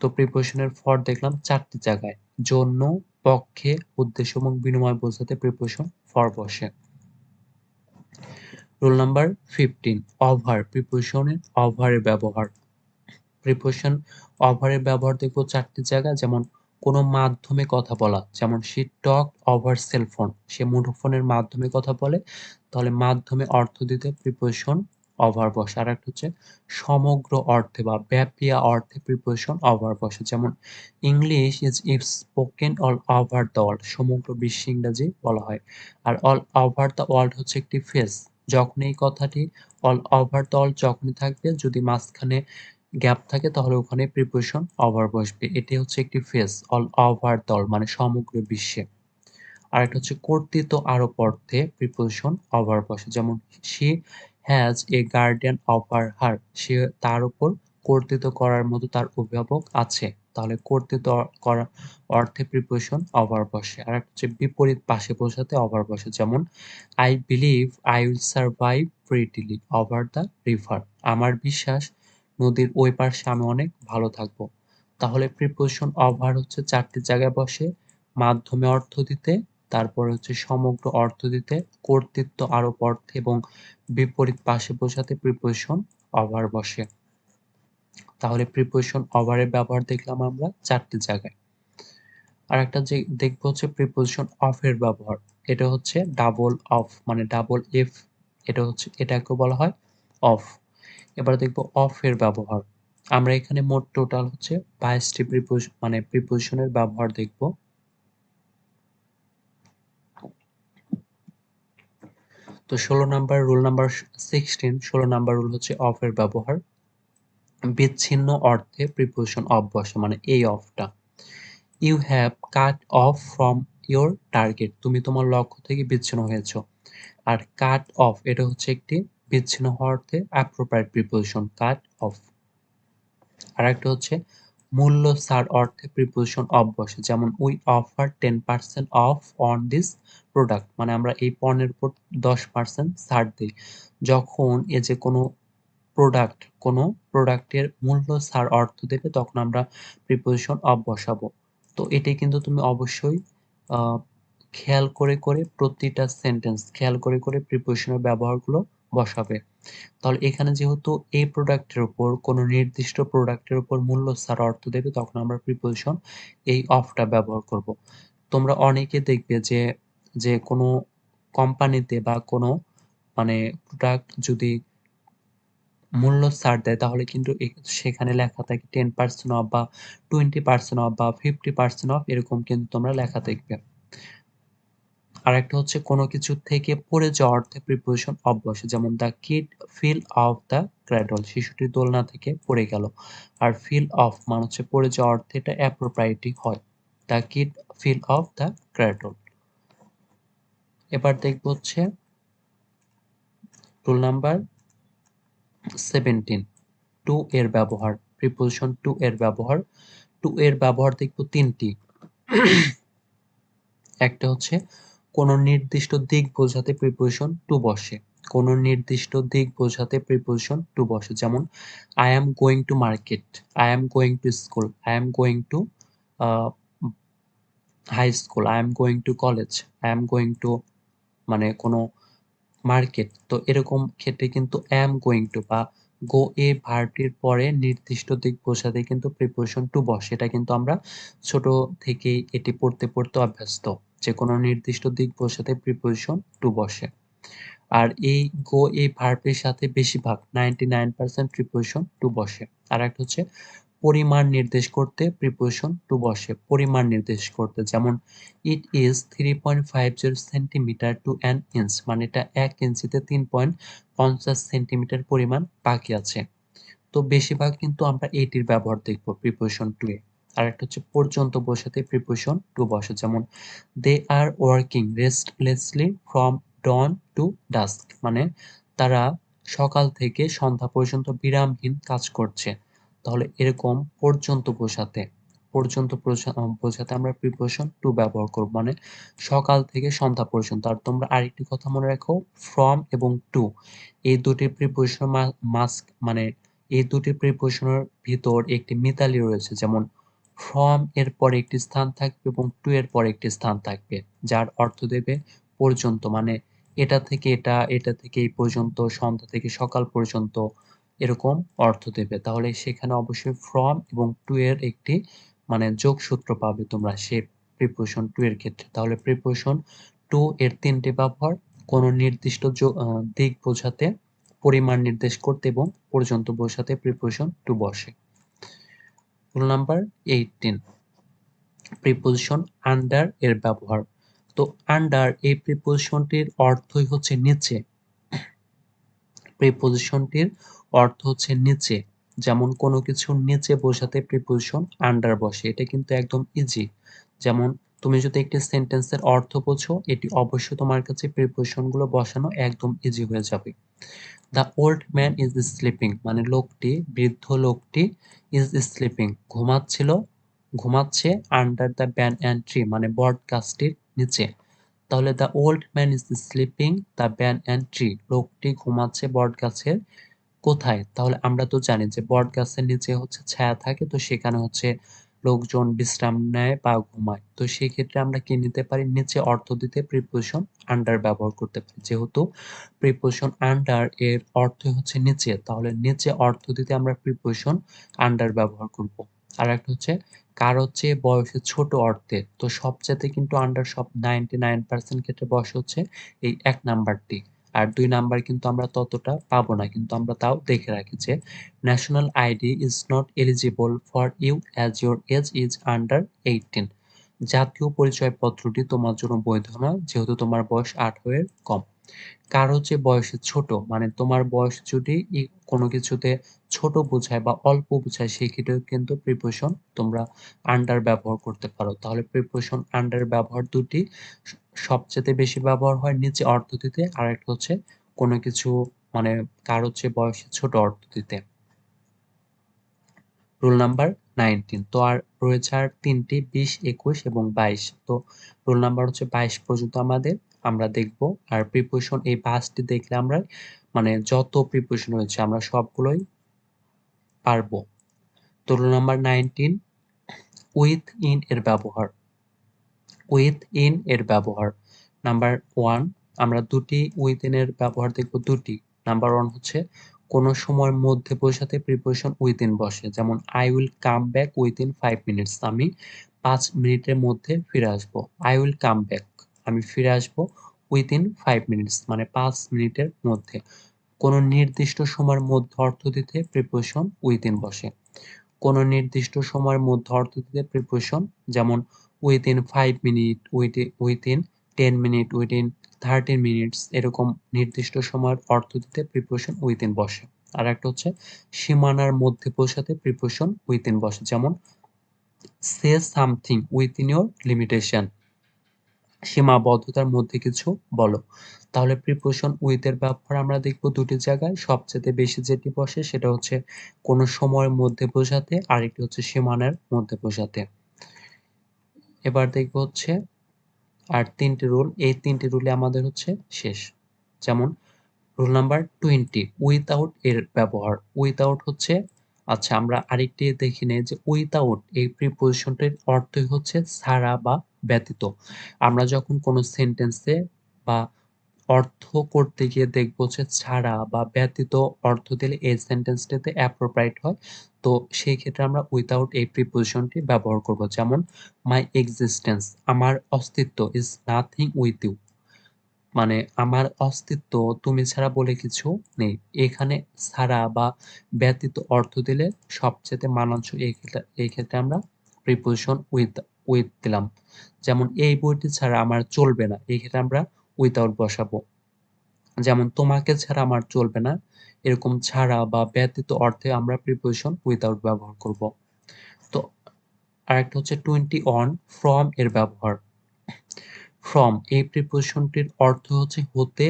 তো প্রিপোজিশনের ফর দেখলাম ৪ টি জায়গায়। জন্য, পক্ষে, উদ্দেশ্য এবং বিনিময় বোঝাতে প্রিপোজিশন ফর বসে। রুল নাম্বার 15 ওভার প্রিপোজিশনের ওভারের ব্যবহার। প্রিপোজিশন ওভারের ব্যবহার দেখব ৪ টি জায়গায় যেমন কোনো মাধ্যমে কথা বলা যেমন she talked over cell phone সে মুঠোফোনের মাধ্যমে কথা বলে। তাহলে মাধ্যমে অর্থ দিতে প্রিপোজিশন ওভার বসে। আরেকটা হচ্ছে সমগ্র অর্থে বা ব্যাপী অর্থে প্রিপোজিশন ওভার বসে। যেমন English is spoken all over the world, সমগ্র বিশ্বে ইংরেজি বলা হয়। আর অল ওভার দ্য ওয়ার্ল্ড হচ্ছে একটি ফ্রেজ। যখন এই কথাটি অল ওভার দ্য ওয়ার্ল্ড যখনই থাকবে, যদি মাঝখানে গ্যাপ থাকে তাহলে ওখানে প্রিপোজিশন ওভার বসবে। এটি হচ্ছে একটি phrase, all over the world মানে সমগ্র বিশ্বে। আরেকটা হচ্ছে কর্তৃত্ব আরোপ অর্থে প্রিপোজিশন ওভার বসে। যেমন she has a guardian over her, সে তার উপর কর্তৃত্ব করার মতো তার অভিভাবক আছে। তাহলে কর্তৃত্ব করা অর্থে প্রিপোজিশন ওভার বসে। আরেকটা হচ্ছে বিপরীত পাশে বোঝাতে ওভার বসে। যেমন I believe I will survive প্রিটিলি over the river, আমার বিশ্বাস নদীর ওই পাশে আমি অনেক ভালো থাকবো। তাহলে প্রিপোজিশন ওভার হচ্ছে 4টি জায়গায় বসে: মাধ্যমে অর্থ দিতে, তারপরে হচ্ছে সমগ্র অর্থ দিতে, কর্তৃত্ব আরোপ অর্থে এবং বিপরীত পাশে বোঝাতে প্রিপোজিশন ওভার বসে। তাহলে প্রিপোজিশন ওভারের ব্যবহার দেখলাম আমরা 4টি জায়গায়। আরেকটা যে দেখবো হচ্ছে প্রিপোজিশন অফ এর ব্যবহার। এটা হচ্ছে ডাবল অফ মানে ডাবল এফ, এটাকে বলা হয় অফ। এবার দেখবো অফ এর ব্যবহার। আমরা এখানে মোট টোটাল হচ্ছে 22টি প্রিপোজিশনের ব্যবহার দেখব। তো 16 number rule number 16 number rule হচ্ছে অফ এর ব্যবহার। বিচ্ছিন্ন অর্থে প্রিপোজিশন অফ বসে, মানে এই অফটা। You have cut off from your target, তুমি তোমার লক্ষ্য থেকে বিচ্ছিন্ন হয়েছো। আর কাট অফ এটা হচ্ছে একটি বিচ্ছিন্ন হওয়ার অর্থে অ্যাপ্রোপ্রিয়েট প্রিপোজিশন, কাট অফ। আরেকটা হচ্ছে মূল্য ছাড় অর্থে প্রিপোজিশন অফ বসে। যেমন we offer 10% of on this product, মানে আমরা এই পণ্যের উপর 10% ছাড় দিই। যখন এই যে কোনো প্রোডাক্টের মূল্য ছাড় অর্থ দেবে তখন আমরা প্রিপোজিশন অফ বসাবো। তো এটি কিন্তু তুমি অবশ্যই আহ, খেয়াল করে করে প্রতিটা সেন্টেন্স খেয়াল করে করে প্রিপোজিশনের ব্যবহারগুলো বসাবে। তাহলে এখানে যেহেতু এই প্রোডাক্টের উপর কোনো নির্দিষ্ট প্রোডাক্টের উপর মূল্য ছাড় অর্থ দেবে তখন আমরা প্রিপোজিশন এই অফটা ব্যবহার করব। তোমরা অনেকে দেখবে যে যে কোনো কোম্পানিতে বা কোনো মানে প্রোডাক্ট যদি মূল্য ছাড় দেয় তাহলে কিন্তু সেখানে লেখা থাকে 10% অফ বা 20% অফ বা 50% অফ, এরকম কিন্তু তোমরা লেখা দেখবে। আরেকটা হচ্ছে কোনো কিছু থেকে পড়ে যাওয়া অর্থে প্রিপোজিশন অফ বসে। যেমন the kid fell off the cradle, শিশুটি দোলনা থেকে পড়ে গেল। আর ফিল অফ মানে হচ্ছে পড়ে যাওয়া অর্থে এটা অ্যাপ্রোপ্রাইটি হয়, the kid fell off the cradle. এবার দেখব হচ্ছে রুল নাম্বার 17, টু এর ব্যবহার। প্রিপোজিশন টু এর ব্যবহার। টু এর ব্যবহার দেখব 3টি। একটা হচ্ছে কোনো নির্দিষ্ট দিক বোঝাতে প্রিপোজিশন টু বসে। কোনো নির্দিষ্ট দিক বোঝাতে প্রিপোজিশন টু বসে। যেমন I am going to market, I am going to school, I am going to high school, I am going to college, I am going to মানে কোনো মার্কেট। তো এরকম ক্ষেত্রে কিন্তু অ্যাম গোয়িং টু বা গো এ ভার্বটির পরে নির্দিষ্ট দিক বোঝাতে কিন্তু প্রিপোজিশন টু বসে। এটা কিন্তু আমরা ছোট থেকেই এটি পড়তে পড়তে অভ্যস্ত যে কোনো নির্দিষ্ট দিক বোঝাতে প্রিপোজিশন টু বসে। আর এই গো এই ভার্বের সাথে বেশিরভাগ 99% প্রিপোজিশন টু বসে। আর একটা হচ্ছে পরিমাণ নির্দেশ করতে প্রিপোজিশন টু বসে। পরিমাণ নির্দেশ করতে, যেমন it is 3.50 centimetre to an inch, মানে এটা 1 ইঞ্চিতে 3.50 সেন্টিমিটার পরিমাণ বাকি আছে। তো বেশিরভাগ কিন্তু আমরা এটির ব্যবহার দেখব প্রিপোজিশন টু এ। আর একটা হচ্ছে পর্যন্ত বোঝাতে প্রিপোজিশন টু বসে। যেমন they are working restlessly from dawn to dusk, মানে তারা সকাল থেকে সন্ধ্যা পর্যন্ত বিরামহীন কাজ করছে। তাহলে এরকম পর্যন্ত বোঝাতে আমরা প্রিপোজিশন টু ব্যবহার করব, মানে সকাল থেকে সন্ধ্যা পর্যন্ত। আর তোমরা আরেকটি কথা মনে রাখো, ফ্রম এবং টু এই দুটি প্রিপোজিশন মাস্ক মানে এই দুটি প্রিপোজিশনের ভিতর একটি মিতালি রয়েছে। যেমন ফ্রম এর পরে একটি স্থান থাকবে এবং টু এর পরে একটি স্থান থাকবে, যার অর্থ দেবে পর্যন্ত, মানে এটা থেকে এটা, এটা থেকে এই পর্যন্ত, সন্ধ্যা থেকে সকাল পর্যন্ত, এরকম অর্থ দেবে। তাহলে সেখানে অবশ্যই ফ্রম এবং টু এর একটি যোগসূত্র পাবে তোমরা সে প্রিপোজিশন টু এর ক্ষেত্রে। তাহলে প্রিপোজিশন টু এর 3টি ব্যবহার: কোনো নির্দিষ্ট দিক বোঝাতে, পরিমাণ নির্দেশ করতে এবং পর্যন্ত বোঝাতে প্রিপোজিশন টু বসে। রুল নাম্বার 18, প্রিপোজিশন আন্ডার এর ব্যবহার। তো আন্ডার এই প্রিপোজিশনটির অর্থই হচ্ছে নিচে। প্রিপোজিশনটির অর্থ হচ্ছে নিচে। যেমন কোনো কিছুর নিচে বোঝাতে প্রিপোজিশন আন্ডার বসে। এটা কিন্তু একদম ইজি। যেমন তুমি যদি একটি সেন্টেন্সের অর্থ বোঝো, এটি অবশ্যই তোমার কাছে প্রিপোজিশনগুলো বসানো একদম ইজি হয়ে যাবে। The old man is sleeping, মানে লোকটি, বৃদ্ধ লোকটি, ইজ স্লিপিং, ঘুমাচ্ছে আন্ডার দ্য ব্যানিয়ান ট্রি, মানে বট গাছটির নিচে। তাহলে the old man is sleeping the banyan tree, লোকটি ঘুমাচ্ছে বট গাছের কোথায়? তাহলে আমরা তো জানি যে বট গাছের নিচে হচ্ছে ছায়া থাকে, তো সেখানে হচ্ছে লোকজন বিশ্রাম নেয় বা ঘুমায়। তো সেই ক্ষেত্রে আমরা কি নিতে পারি? নিচে অর্থ দিতে প্রিপোজিশন আন্ডার ব্যবহার করতে পারি। যেহেতু প্রিপোজিশন আন্ডার এর অর্থ হচ্ছে নিচে, তাহলে নিচে অর্থ দিতে আমরা প্রিপোজিশন আন্ডার ব্যবহার করব। আর একটা হচ্ছে কারো চেয়ে বয়সে ছোট অর্থে, তো সবচাইতে কিন্তু আন্ডার সব 99% ক্ষেত্রে বসে হচ্ছে এই ১ নাম্বারটি। আর ২ নাম্বার কিন্তু আমরা ততটা পাবো না, কিন্তু আমরা তাও দেখে রাখি যে national ID is not eligible for you as your age is under 18, জাতীয় পরিচয়পত্রটি তোমার জন্য বৈধ নয় যেহেতু তোমার বয়স 18 এর কম। কারো চেয়ে বয়সে ছোট, মানে তোমার বয়স যদি কোনো কিছুতে ছোট বোঝায় বা অল্প বোঝায়, সেক্ষেত্রেও কিন্তু প্রিপোজিশন তোমরা আন্ডার ব্যবহার করতে পারো। তাহলে প্রিপোজিশন আন্ডার ব্যবহার দুটি সবচেয়ে বেশি ব্যবহার হয় নিচে অর্থ দিতে, আর একটা হচ্ছে কোনো কিছু মানে কারো চেয়ে বয়সে ছোট অর্থ দিতে। রুল নাম্বার 19, তো আর রয়েছে আর 3টি 20, 21 এবং 22। তো রুল নাম্বার হচ্ছে 22 পর্যন্ত আমরা দেখব। আর প্রিপোজিশন এই 5টি দেখলে আমরা মানে যত প্রিপোজিশন হয়েছে আমরা সবগুলোই পারবো। তো রুল নাম্বার 19, উইথ ইন এর ব্যবহার। উইথ ইন এর ব্যবহার। নাম্বার 1, আমরা দুটি উইথ ইন এর ব্যবহার দেখব দুটি। নাম্বার 1 হচ্ছে কোনো সময়ের মধ্যে বোঝাতে প্রিপোজিশন উইথ ইন বসে। যেমন I will come back within 5 minutes, আমি 5 মিনিটের মধ্যে ফিরে আসবো। আই উইল কাম ব্যাক, আমি ফিরে আসবো উইথিন 5 মিনিটস, মানে 5 মিনিটের মধ্যে। কোনো নির্দিষ্ট সময়ের মধ্যে অর্থ দিতে প্রিপোজিশন উইথ ইন বসে। কোনো নির্দিষ্ট সময়ের মধ্যে অর্থ দিতে প্রিপোজিশন, যেমন within 5 minute, within 10 minute, within 30 minutes, এরকম নির্দিষ্ট সময়ের অর্থ দিতে প্রিপোজিশন উইথিন বসে। আর একটা হচ্ছে সীমানার মধ্যে বোঝাতে প্রিপোজিশন উইথিন বসে। যেমন say something within your limitation, সীমাবদ্ধতার মধ্যে কিছু বলো। তাহলে প্রিপোজিশন উইথ এর ব্যবহার আমরা দেখব দুটি জায়গায়। সবচেয়ে বেশি যেটি বসে সেটা হচ্ছে কোনো সময়ের মধ্যে বোঝাতে, আরেকটি হচ্ছে সীমানার মধ্যে বোঝাতে। এবার দেখব হচ্ছে আর 3টি রুল, এই 3টি রুলে আমাদের হচ্ছে শেষ। যেমন রুল নাম্বার 20, উইথআউট এর ব্যবহার। উইথআউট হচ্ছে, আচ্ছা আমরা আরেকটি দেখে নেই যে উইথআউট এই প্রিপোজিশনটির অর্থই হচ্ছে ছাড়া বা ব্যতীত। আমরা যখন কোনো সেন্টেন্সে বা অর্থ করতে গিয়ে দেখব যে ছাড়া বা ব্যতীত অর্থ দিলে এই সেন্টেন্সটিতে অ্যাপ্রোপ্রিয়েট হয়। তো সেই ক্ষেত্রে আমরা উইথআউট এই প্রিপোজিশনটি ব্যবহার করব। যেমন মাই এক্সিস্টেন্স, আমার অস্তিত্ব, ইজ নাথিং উইথ ইউ, মানে আমার অস্তিত্ব তুমি ছাড়া বলে কিছু নেই। এখানে ছাড়া বা ব্যতীত অর্থ দিলে সবচেয়ে মানানসই এই ক্ষেত্রে আমরা প্রিপোজিশন উইথ দিলাম। যেমন এই বইটি ছাড়া আমার চলবে না, এই ক্ষেত্রে আমরা উইথআউট বসাবো। যেমন তোমাকে ছাড়া আমার চলবে না, এরকম ছাড়া বা ব্যতীত অর্থে আমরা প্রিপোজিশন উইথআউট ব্যবহার করব। তো আরেকটা হচ্ছে 21, ফ্রম এর ব্যবহার। ফ্রম এই প্রিপোজিশনটির অর্থ হচ্ছে হতে,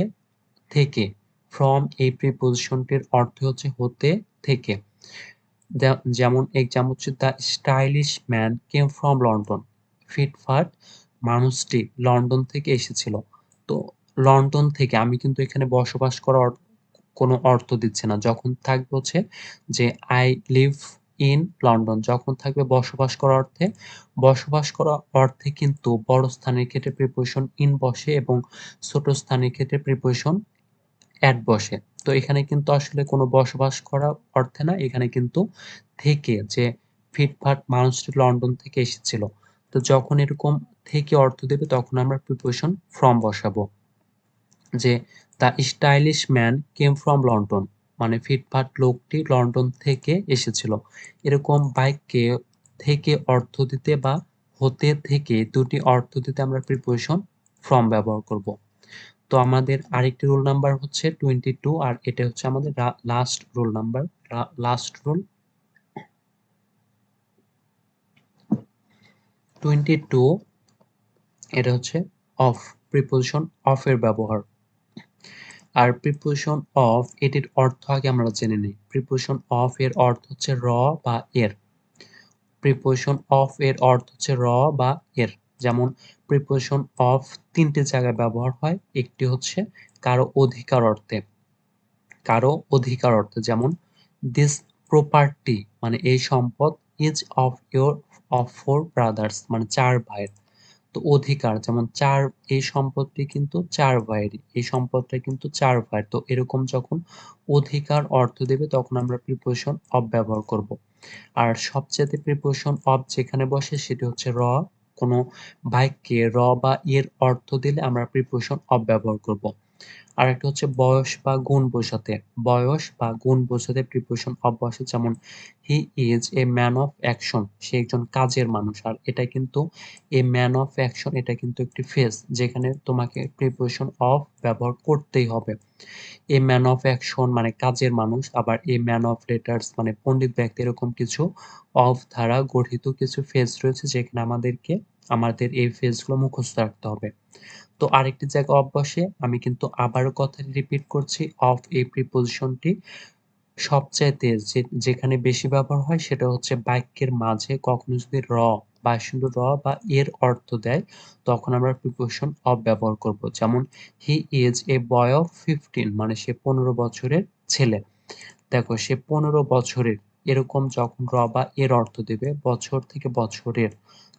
থেকে। ফ্রম এই প্রিপোজিশনটির অর্থ হচ্ছে হতে, থেকে। যেমন এক্সাম্পল হচ্ছে the stylish man came from London, ফিটফাট মানুষটি লন্ডন থেকে এসেছিল। তো লন্ডন থেকে আমি কিন্তু এখানে বসবাস করার কোনো অর্থ দিচ্ছি না। যখন থাকবে হচ্ছে যে আই লিভ ইন লন্ডন, যখন থাকবে বসবাস করা অর্থে, বসবাস করা অর্থে কিন্তু বড় স্থানের ক্ষেত্রে প্রিপোজিশন ইন বসে এবং ছোট স্থানের ক্ষেত্রে প্রিপোজিশন এট বসে। তো এখানে কিন্তু আসলে কোনো বসবাস করা অর্থে না, এখানে কিন্তু থেকে, যে ফিটফাট মানুষটি লন্ডন থেকে এসেছিল। তো যখন এরকম থেকে অর্থ দেবে তখন আমরা প্রিপোজিশন ফ্রম বসাবো। যে the stylish man came from London, মানে ফিটফাট লোকটি লন্ডন থেকে এসেছিল। এরকম বাইককে থেকে অর্থ দিতে বা হতে থেকে দুটি অর্থ দিতে আমরা প্রিপোজিশন ফ্রম ব্যবহার করব। তো আমাদের আরেকটি রুল নাম্বার হচ্ছে 22, আর এটা হচ্ছে আমাদের last rule number, last rule 22। এটা হচ্ছে অফ, প্রিপোজিশন অফ এর ব্যবহার। আর প্রিপোজিশন অফ এটির অর্থ আগে আমরা জেনে নিই। প্রিপোজিশন অফ এর অর্থ হচ্ছে র বা এর। প্রিপোজিশন অফ এর অর্থ হচ্ছে র বা এর। যেমন প্রিপোজিশন অফ তিনটে জায়গায় ব্যবহার হয়। একটি হচ্ছে কারো অধিকার অর্থে, কারো অধিকার অর্থে, যেমন দিস প্রপার্টি মানে এই সম্পদ is of your, of four brothers মানে চার ভাইয়ের। তো অধিকার যেমন চার, এই সম্পদটি কিন্তু চার ভাইয়েরই, এই সম্পদটা কিন্তু চার ভাইয়ের। তো এরকম যখন অধিকার অর্থ দেবে তখন আমরা প্রিপোজিশন অফ ব্যবহার করব। আর সবচাইতে প্রিপোজিশন অফ যেখানে বসে সেটি হচ্ছে র। কোনো বাক্যে র বা এর অর্থ দিলে আমরা প্রিপোজিশন অফ ব্যবহার করব। আরেকটা হচ্ছে বয়স বা গুণ বোঝাতে, বয়স বা গুণ বোঝাতে প্রিপোজিশন অফ বসে। যেমন he is a man of action, সে একজন কাজের মানুষ। আর এটা কিন্তু এ ম্যান অফ অ্যাকশন, এটা কিন্তু একটি ফ্রেজ যেখানে তোমাকে প্রিপোজিশন অফ ব্যবহার করতেই হবে। এ ম্যান অফ অ্যাকশন মানে কাজের মানুষ, আবার এ ম্যান অফ লেটার্স মানে পণ্ডিত ব্যক্তি। এরকম কিছু অফ দ্বারা গঠিত কিছু ফ্রেজ রয়েছে যেখানে আমাদেরকে আমাদের এই ফ্রেজগুলো মুখস্থ রাখতে হবে। তো আরেকটি জায়গায় অফ বসে, আমি কিন্তু আবারও কথাটি রিপিট করছি, অফ এই প্রিপোজিশনটি সবচাইতে যেখানে বেশি ব্যবহার হয় সেটা হচ্ছে বাক্যের মাঝে কখনো যদি র বা শুধু র বা এর অর্থ দেয় তখন আমরা প্রিপোজিশন অফ ব্যবহার করব। যেমন he is A boy of 15 মানে সে 15 বছরের ছেলে। দেখো সে 15 বছরের, এরকম যখন র বা এর অর্থ দেবে বছর থেকে বছরের,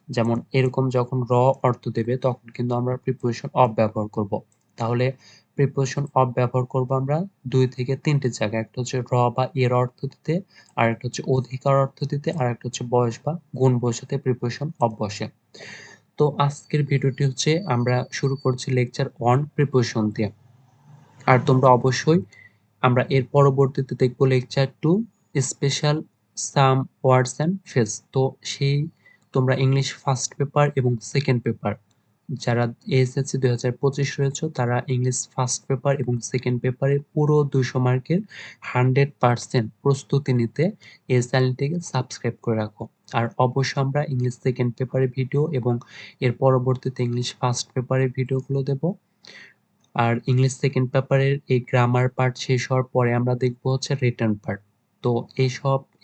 যেমন এরকম যখন র অর্থ দেবে তখন কিন্তু আমরা প্রিপোজিশন অফ ব্যবহার করব। তাহলে প্রিপোজিশন অফ ব্যবহার করব আমরা 2 থেকে 3টে জায়গায়। একটা হচ্ছে র বা এর অর্থ দিতে, আরেকটা হচ্ছে অধিকার অর্থ দিতে, আরেকটা হচ্ছে বয়স বা গুণ বোঝাতে প্রিপোজিশন অফ বসে। তো আজকের ভিডিওটি হচ্ছে আমরা শুরু করছি লেকচার 1 প্রিপোজিশন দিয়ে। আর তোমরা অবশ্যই, আমরা এর পরবর্তীতে দেখব lecture 2 special some words and phrase. তো সেই তোমরা ইংলিশ ফার্স্ট পেপার এবং সেকেন্ড পেপার যারা এসএসসি 2025 রয়েছে তারা ইংলিশ ফার্স্ট পেপার এবং সেকেন্ড পেপারের পুরো 200 মার্কের 100% প্রস্তুতি নিতে এই চ্যানেলটিকে সাবস্ক্রাইব করে রাখো। আর অবশ্যই আমরা ইংলিশ সেকেন্ড পেপারের ভিডিও এবং এর পরবর্তীতে ইংলিশ ফার্স্ট পেপারের ভিডিওগুলো দেব। আর ইংলিশ সেকেন্ড পেপারের এই গ্রামার পার্ট শেষ হওয়ার পরে আমরা দেখব হচ্ছে রিটেন পার্ট। তো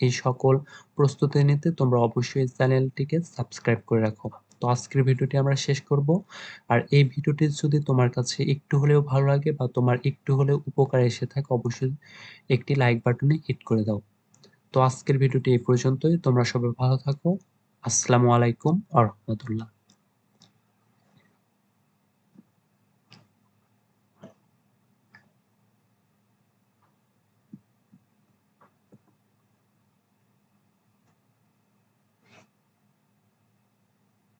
এই সকল প্রস্তুতি নিতে তোমরা অবশ্যই এই চ্যানেলটিকে সাবস্ক্রাইব করে রাখো। তো আজকের ভিডিওটি আমরা শেষ করব। আর এই ভিডিওটি যদি তোমার কাছে একটু হলেও ভালো লাগে বা তোমার একটু হলেও উপকারে এসে থাকে অবশ্যই একটি লাইক বাটনে হিট করে দাও। তো আজকের ভিডিওটি এই পর্যন্তই। তোমরা সবাই ভালো থাকো। আসসালামু আলাইকুম ওয়া রাহমাতুল্লাহ।